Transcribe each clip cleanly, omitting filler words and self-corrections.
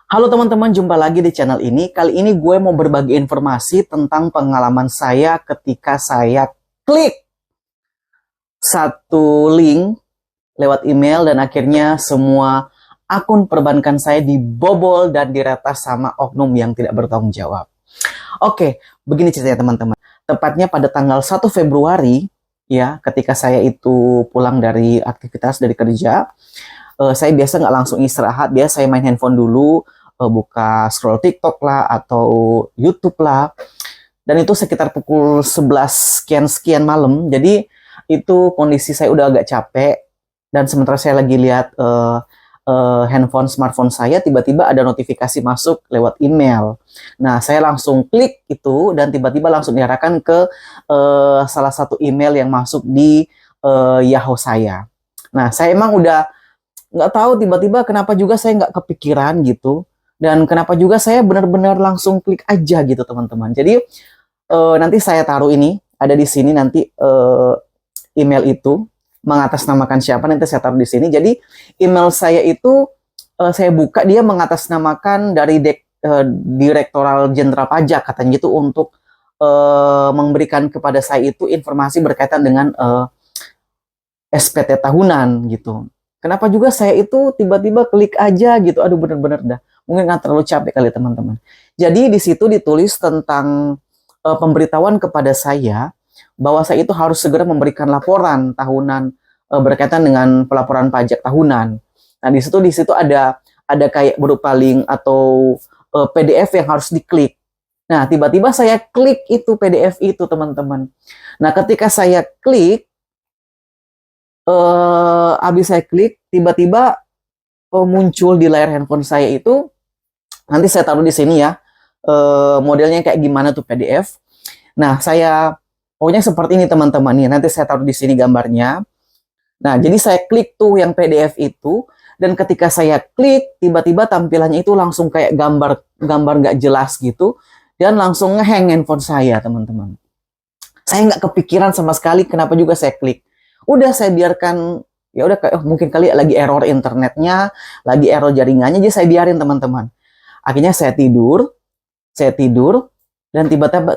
Halo teman-teman, jumpa lagi di channel ini. Kali ini gue mau berbagi informasi tentang pengalaman saya ketika saya klik satu link lewat email dan akhirnya semua akun perbankan saya dibobol dan diretas sama oknum yang tidak bertanggung jawab. Oke, begini ceritanya teman-teman. Tepatnya pada tanggal 1 Februari, ya, ketika saya itu pulang dari aktivitas dari kerja, saya biasa nggak langsung istirahat, biasa saya main handphone dulu, buka scroll TikTok lah atau YouTube lah. Dan itu sekitar pukul 11 sekian malam. Jadi itu kondisi saya udah agak capek dan sementara saya lagi lihat smartphone saya, tiba-tiba ada notifikasi masuk lewat email. Nah, saya langsung klik itu dan tiba-tiba langsung diarahkan ke salah satu email yang masuk di Yahoo saya. Nah, saya emang udah nggak tahu tiba-tiba kenapa juga saya nggak kepikiran gitu. Dan kenapa juga saya benar-benar langsung klik aja gitu teman-teman. Jadi nanti saya taruh ini, ada di sini nanti email itu mengatasnamakan siapa, nanti saya taruh di sini. Jadi email saya itu saya buka, dia mengatasnamakan dari Direktoral Jenderal Pajak katanya gitu, untuk memberikan kepada saya itu informasi berkaitan dengan SPT tahunan gitu. Kenapa juga saya itu tiba-tiba klik aja gitu, aduh bener-bener dah. Mungkin nggak terlalu capek kali teman-teman. Jadi di situ ditulis tentang pemberitahuan kepada saya bahwa saya itu harus segera memberikan laporan tahunan berkaitan dengan pelaporan pajak tahunan. Nah di situ ada kayak berupa link atau PDF yang harus diklik. Nah tiba-tiba saya klik itu PDF itu teman-teman. Nah ketika saya klik, habis saya klik, tiba-tiba muncul di layar handphone saya itu, nanti saya taruh di sini ya, modelnya kayak gimana tuh PDF. Nah, pokoknya seperti ini teman-teman nih, nanti saya taruh di sini gambarnya. Nah, jadi saya klik tuh yang PDF itu, dan ketika saya klik, tiba-tiba tampilannya itu langsung kayak gambar nggak jelas gitu, dan langsung ngehang handphone saya teman-teman. Saya nggak kepikiran sama sekali kenapa juga saya klik. Udah saya biarkan, ya udah mungkin kali lagi error internetnya, lagi error jaringannya, jadi saya biarin teman-teman. Akhirnya saya tidur dan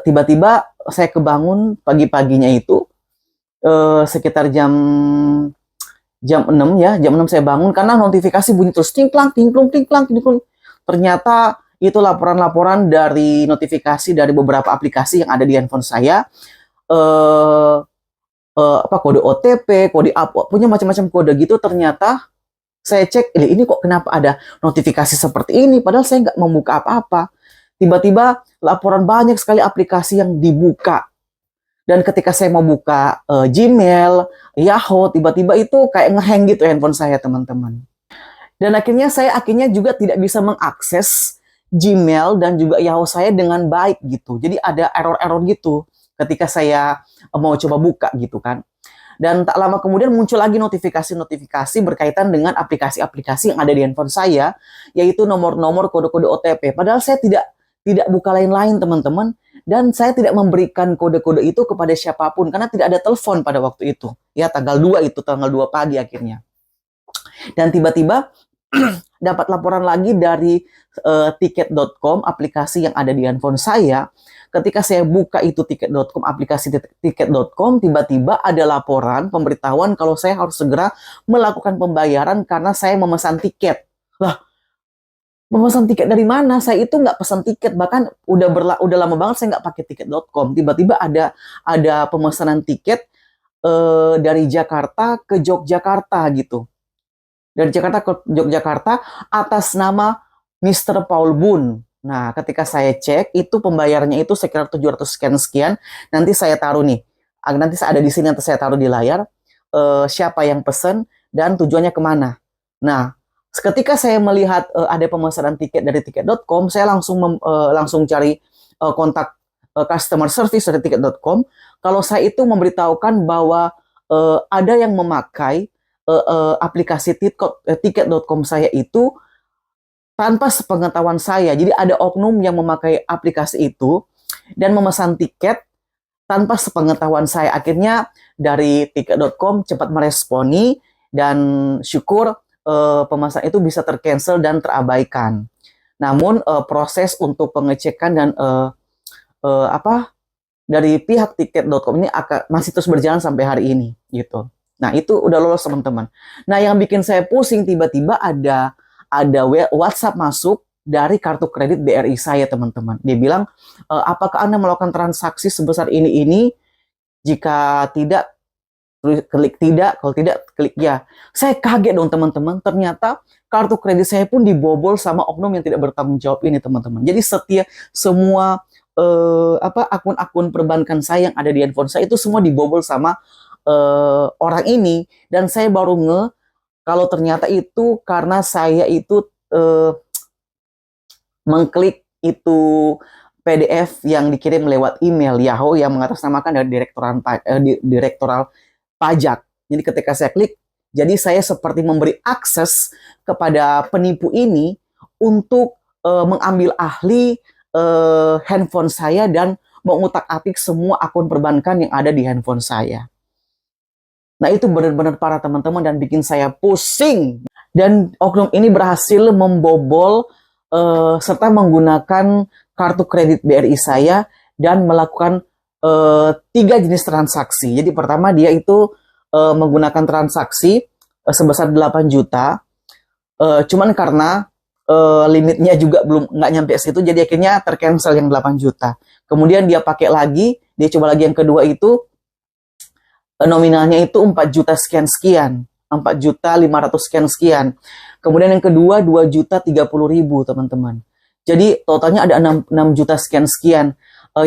tiba-tiba saya kebangun pagi-paginya itu sekitar jam 6 ya, jam 6 saya bangun karena notifikasi bunyi terus tingklang. Ternyata itu laporan-laporan dari notifikasi dari beberapa aplikasi yang ada di handphone saya. Kode OTP, kode apa, punya macam-macam kode gitu. Ternyata saya cek, ini kok kenapa ada notifikasi seperti ini, padahal saya nggak membuka apa-apa. Tiba-tiba laporan banyak sekali aplikasi yang dibuka. Dan ketika saya mau buka Gmail, Yahoo, tiba-tiba itu kayak ngehang gitu handphone saya teman-teman. Dan saya akhirnya juga tidak bisa mengakses Gmail dan juga Yahoo saya dengan baik gitu. Jadi ada error-error gitu ketika saya mau coba buka gitu kan. Dan tak lama kemudian muncul lagi notifikasi berkaitan dengan aplikasi-aplikasi yang ada di handphone saya, yaitu nomor-nomor kode-kode OTP. Padahal saya tidak buka lain-lain teman-teman, dan saya tidak memberikan kode-kode itu kepada siapapun karena tidak ada telepon pada waktu itu. Ya tanggal 2 pagi akhirnya. Dan tiba-tiba dapat laporan lagi dari tiket.com, aplikasi yang ada di handphone saya. Ketika saya buka itu tiket.com, aplikasi tiket.com, tiba-tiba ada laporan pemberitahuan kalau saya harus segera melakukan pembayaran karena saya memesan tiket. Lah, memesan tiket dari mana? Saya itu nggak pesan tiket, bahkan udah lama banget saya nggak pakai tiket.com. Tiba-tiba ada pemesanan tiket dari Jakarta ke Yogyakarta gitu. Dari Jakarta ke Yogyakarta atas nama Mr. Paul Boon. Nah, ketika saya cek, itu pembayarannya itu sekitar 700 sekian. Nanti saya taruh nih. Nanti ada di sini, nanti saya taruh di layar. Siapa yang pesen dan tujuannya kemana. Nah, ketika saya melihat ada pemesanan tiket dari tiket.com, saya langsung cari kontak customer service dari tiket.com. Kalau saya itu memberitahukan bahwa ada yang memakai aplikasi tiket.com saya itu tanpa sepengetahuan saya. Jadi ada oknum yang memakai aplikasi itu dan memesan tiket tanpa sepengetahuan saya. Akhirnya dari tiket.com cepat meresponi dan syukur pemesan itu bisa tercancel dan terabaikan. Namun proses untuk pengecekan dan dari pihak tiket.com ini masih terus berjalan sampai hari ini gitu. Nah, itu udah lolos teman-teman. Nah, yang bikin saya pusing tiba-tiba ada WhatsApp masuk dari kartu kredit BRI saya, teman-teman. Dia bilang, apakah Anda melakukan transaksi sebesar ini? Jika tidak, klik tidak. Kalau tidak, klik ya. Saya kaget dong, teman-teman. Ternyata kartu kredit saya pun dibobol sama oknum yang tidak bertanggung jawab ini, teman-teman. Jadi semua akun-akun perbankan saya yang ada di handphone saya itu semua dibobol sama orang ini. Dan saya baru kalau ternyata itu karena saya itu mengklik itu PDF yang dikirim lewat email Yahoo yang mengatasnamakan dari direktoral pajak. Jadi ketika saya klik, jadi saya seperti memberi akses kepada penipu ini untuk mengambil alih handphone saya dan mengutak-atik semua akun perbankan yang ada di handphone saya. Nah, itu benar-benar parah, teman-teman, dan bikin saya pusing. Dan oknum ini berhasil membobol serta menggunakan kartu kredit BRI saya dan melakukan 3 jenis transaksi. Jadi pertama dia itu menggunakan transaksi sebesar 8 juta. Cuman karena limitnya juga nggak nyampe situ, jadi akhirnya tercancel yang 8 juta. Kemudian dia pakai lagi, dia coba lagi yang kedua itu nominalnya itu 4 juta sekian-sekian. 4.500.000 sekian. Kemudian yang kedua 2.030.000, teman-teman. Jadi totalnya ada 6 juta sekian-sekian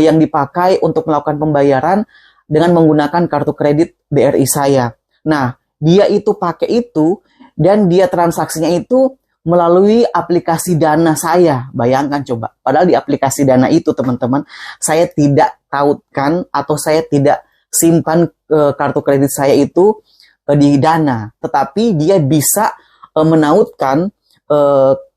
yang dipakai untuk melakukan pembayaran dengan menggunakan kartu kredit BRI saya. Nah, dia itu pakai itu dan dia transaksinya itu melalui aplikasi Dana saya. Bayangkan coba. Padahal di aplikasi Dana itu, teman-teman, saya tidak tautkan atau saya tidak simpan kartu kredit saya itu di Dana, tetapi dia bisa menautkan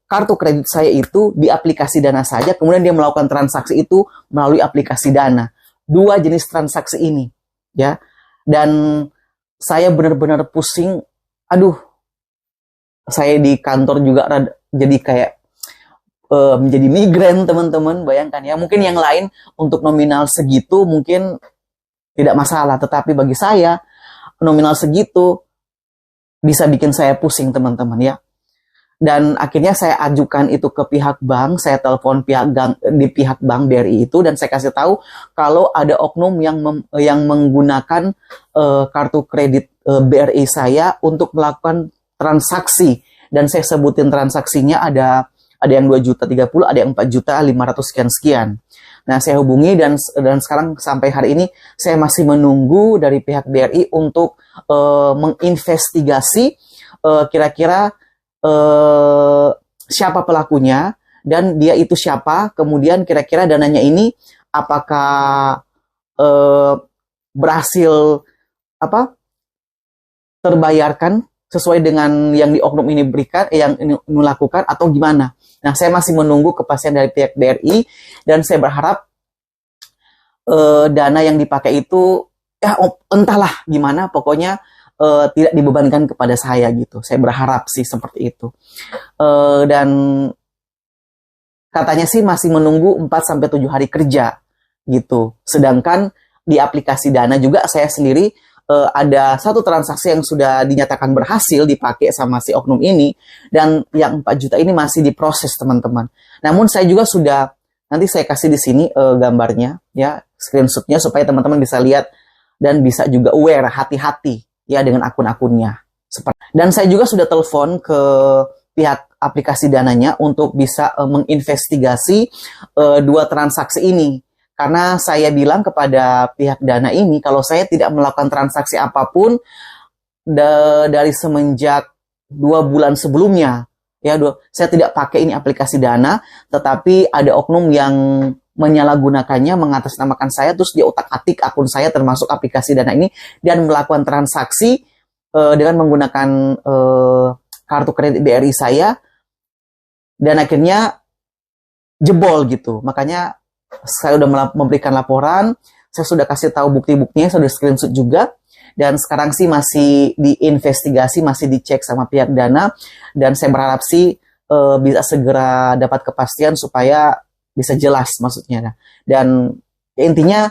kartu kredit saya itu di aplikasi Dana saja, kemudian dia melakukan transaksi itu melalui aplikasi Dana. 2 jenis transaksi ini, ya. Dan saya benar-benar pusing. Aduh, saya di kantor juga jadi kayak menjadi migrain, teman-teman. Bayangkan ya, mungkin yang lain untuk nominal segitu mungkin tidak masalah, tetapi bagi saya nominal segitu bisa bikin saya pusing, teman-teman ya. Dan akhirnya saya ajukan itu ke pihak bank, saya telepon pihak bank BRI itu dan saya kasih tahu kalau ada oknum yang menggunakan kartu kredit BRI saya untuk melakukan transaksi, dan saya sebutin transaksinya ada yang 2.030.000, ada yang 4.500.000 sekian. Nah, saya hubungi dan sekarang sampai hari ini saya masih menunggu dari pihak BRI untuk menginvestigasi kira-kira siapa pelakunya dan dia itu siapa, kemudian kira-kira dananya ini apakah berhasil terbayarkan sesuai dengan yang di oknum ini berikan, yang ini melakukan atau gimana. Nah, saya masih menunggu kepastian dari pihak BRI dan saya berharap dana yang dipakai itu ya entahlah gimana, pokoknya tidak dibebankan kepada saya gitu. Saya berharap sih seperti itu. Dan katanya sih masih menunggu 4-7 hari kerja gitu. Sedangkan di aplikasi Dana juga saya sendiri ada 1 transaksi yang sudah dinyatakan berhasil dipakai sama si oknum ini, dan yang 4 juta ini masih diproses, teman-teman. Namun saya juga sudah, nanti saya kasih di sini gambarnya ya, screenshotnya supaya teman-teman bisa lihat dan bisa juga aware, hati-hati ya dengan akun-akunnya. Dan saya juga sudah telepon ke pihak aplikasi Dananya untuk bisa menginvestigasi 2 transaksi ini. Karena saya bilang kepada pihak Dana ini kalau saya tidak melakukan transaksi apapun dari semenjak 2 bulan sebelumnya. Ya, saya tidak pakai ini aplikasi Dana, tetapi ada oknum yang menyalahgunakannya, mengatasnamakan saya, terus dia utak-atik akun saya termasuk aplikasi Dana ini dan melakukan transaksi dengan menggunakan kartu kredit BRI saya, dan akhirnya jebol gitu. Makanya saya sudah memberikan laporan, saya sudah kasih tahu bukti-buktinya, saya sudah screenshot juga, dan sekarang sih masih diinvestigasi, masih dicek sama pihak Dana, dan saya berharap sih bisa segera dapat kepastian supaya bisa jelas maksudnya. Dan intinya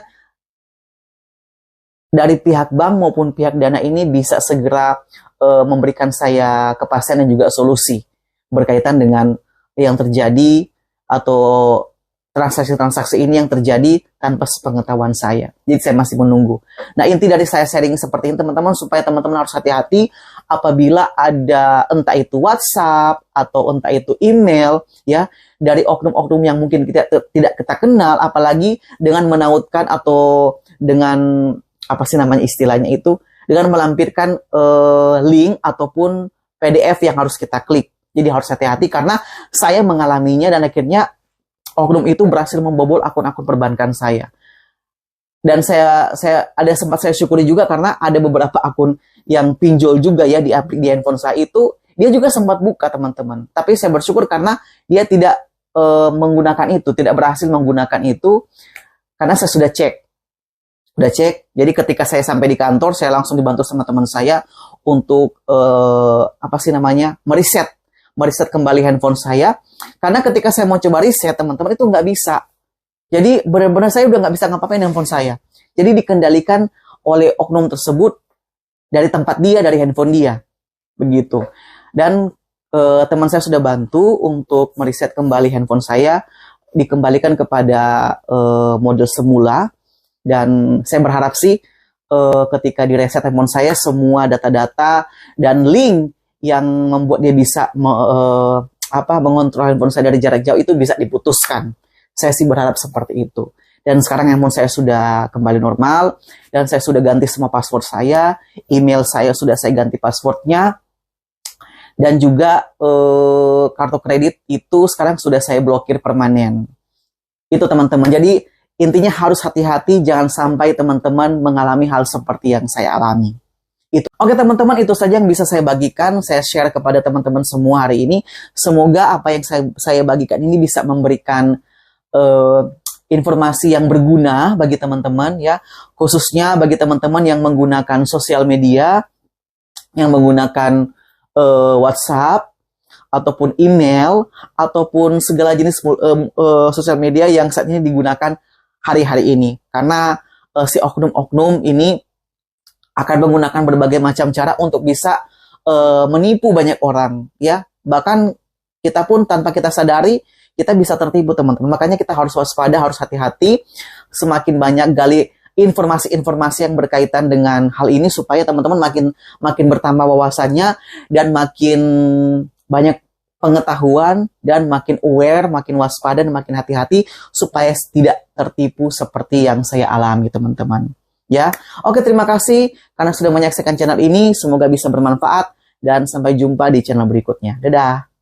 dari pihak bank maupun pihak Dana ini bisa segera memberikan saya kepastian dan juga solusi berkaitan dengan yang terjadi atau transaksi-transaksi ini yang terjadi tanpa sepengetahuan saya. Jadi saya masih menunggu. Nah, inti dari saya sharing seperti ini teman-teman, supaya teman-teman harus hati-hati apabila ada entah itu WhatsApp atau entah itu email ya dari oknum-oknum yang mungkin tidak kita kenal, apalagi dengan menautkan atau dengan apa sih namanya istilahnya itu, dengan melampirkan link ataupun PDF yang harus kita klik. Jadi harus hati-hati karena saya mengalaminya dan akhirnya oknum itu berhasil membobol akun-akun perbankan saya. Dan saya sempat saya syukuri juga karena ada beberapa akun yang pinjol juga ya di handphone saya itu, dia juga sempat buka teman-teman. Tapi saya bersyukur karena dia tidak menggunakan itu, tidak berhasil menggunakan itu karena saya sudah cek. Jadi ketika saya sampai di kantor, saya langsung dibantu sama teman saya untuk meriset kembali handphone saya. Karena ketika saya mau coba riset, teman-teman, itu nggak bisa. Jadi benar-benar saya udah nggak bisa ngapa-ngapain handphone saya. Jadi dikendalikan oleh oknum tersebut dari tempat dia, dari handphone dia. Begitu. Dan teman saya sudah bantu untuk meriset kembali handphone saya, dikembalikan kepada model semula. Dan saya berharap sih ketika direset handphone saya, semua data-data dan link yang membuat dia bisa mengontrol handphone saya dari jarak jauh itu bisa diputuskan. Saya sih berharap seperti itu. Dan sekarang handphone saya sudah kembali normal, dan saya sudah ganti semua password saya, email saya sudah saya ganti passwordnya, dan juga kartu kredit itu sekarang sudah saya blokir permanen. Itu teman-teman. Jadi intinya harus hati-hati, jangan sampai teman-teman mengalami hal seperti yang saya alami. Itu. Oke teman-teman, itu saja yang bisa saya bagikan, saya share kepada teman-teman semua hari ini. Semoga apa yang saya bagikan ini bisa memberikan informasi yang berguna bagi teman-teman ya, khususnya bagi teman-teman yang menggunakan sosial media, yang menggunakan WhatsApp ataupun email ataupun segala jenis sosial media yang saat ini digunakan hari-hari ini. Karena si oknum-oknum ini akan menggunakan berbagai macam cara untuk bisa menipu banyak orang ya. Bahkan kita pun tanpa kita sadari kita bisa tertipu teman-teman. Makanya kita harus waspada, harus hati-hati. Semakin banyak gali informasi-informasi yang berkaitan dengan hal ini supaya teman-teman makin bertambah wawasannya dan makin banyak pengetahuan dan makin aware, makin waspada dan makin hati-hati supaya tidak tertipu seperti yang saya alami teman-teman. Ya, oke, terima kasih karena sudah menyaksikan channel ini. Semoga bisa bermanfaat dan sampai jumpa di channel berikutnya. Dadah.